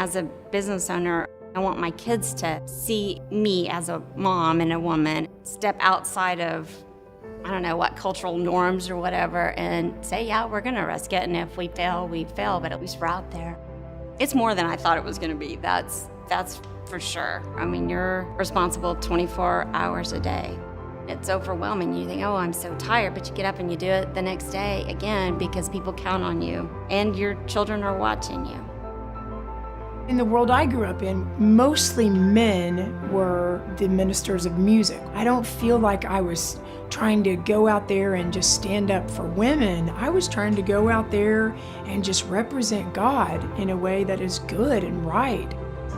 as a business owner, I want my kids to see me as a mom and a woman, step outside of, I don't know, what cultural norms or whatever, and say, yeah, we're gonna risk it, and if we fail, we fail, but at least we're out there. It's more than I thought it was gonna be, that's for sure. I mean, you're responsible 24 hours a day. It's overwhelming. You think, oh, I'm so tired, but you get up and you do it the next day again because people count on you and your children are watching you. In the world I grew up in, mostly men were the ministers of music. I don't feel like I was trying to go out there and just stand up for women. I was trying to go out there and just represent God in a way that is good and right.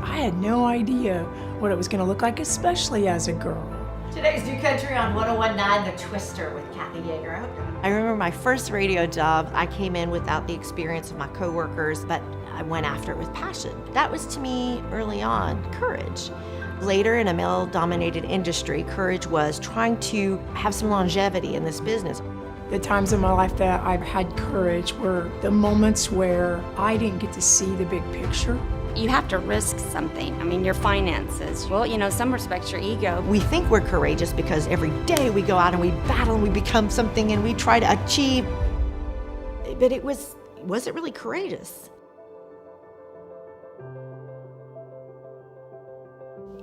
I had no idea what it was going to look like, especially as a girl. Today's New Country on 101.9 The Twister with Kathi Yeager. I remember my first radio job. I came in without the experience of my coworkers, but I went after it with passion. That was, to me, early on, courage. Later, in a male-dominated industry, courage was trying to have some longevity in this business. The times in my life that I've had courage were the moments where I didn't get to see the big picture. You have to risk something. I mean, your finances. Well, you know, in some respects, your ego. We think we're courageous because every day we go out and we battle and we become something and we try to achieve. But was it really courageous?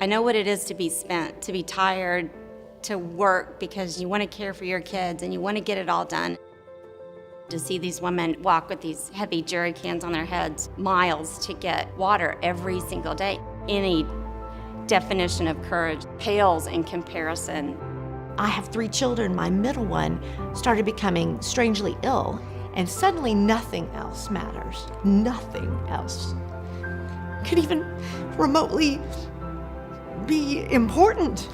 I know what it is to be spent, to be tired, to work because you want to care for your kids and you want to get it all done. To see these women walk with these heavy jerry cans on their heads, miles to get water every single day. Any definition of courage pales in comparison. I have 3 children. My middle one started becoming strangely ill, and suddenly nothing else matters. Nothing else could even remotely be important.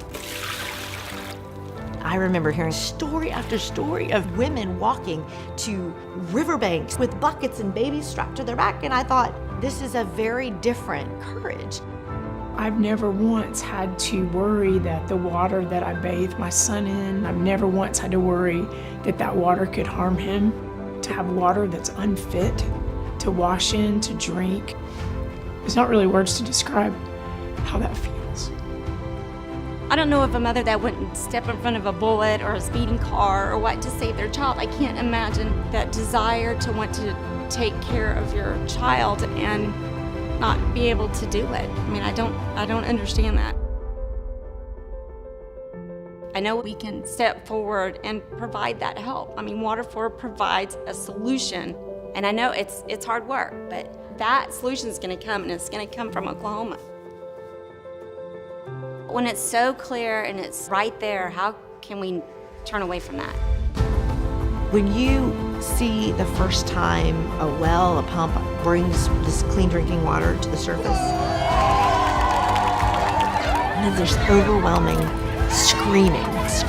I remember hearing story after story of women walking to riverbanks with buckets and babies strapped to their back, and I thought, this is a very different courage. I've never once had to worry that the water that I bathe my son in, I've never once had to worry that that water could harm him. To have water that's unfit to wash in, to drink, there's not really words to describe how that feels. I don't know of a mother that wouldn't step in front of a bullet or a speeding car or what to save their child. I can't imagine that desire to want to take care of your child and not be able to do it. I mean, I don't understand that. I know we can step forward and provide that help. I mean, Water4 provides a solution, and I know it's hard work, but that solution is going to come, and it's going to come from Oklahoma. When it's so clear and it's right there, how can we turn away from that? When you see the first time a well, a pump brings this clean drinking water to the surface, and then there's overwhelming screams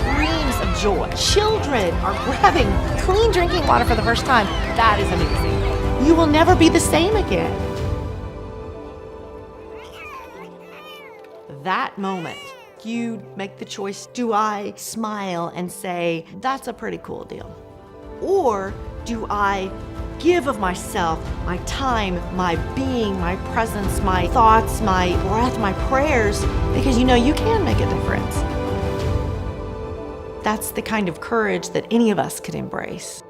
of joy. Children are grabbing clean drinking water for the first time. That is amazing. You will never be the same again. That moment, you make the choice, do I smile and say, that's a pretty cool deal? Or do I give of myself, my time, my being, my presence, my thoughts, my breath, my prayers, because you know you can make a difference. That's the kind of courage that any of us could embrace.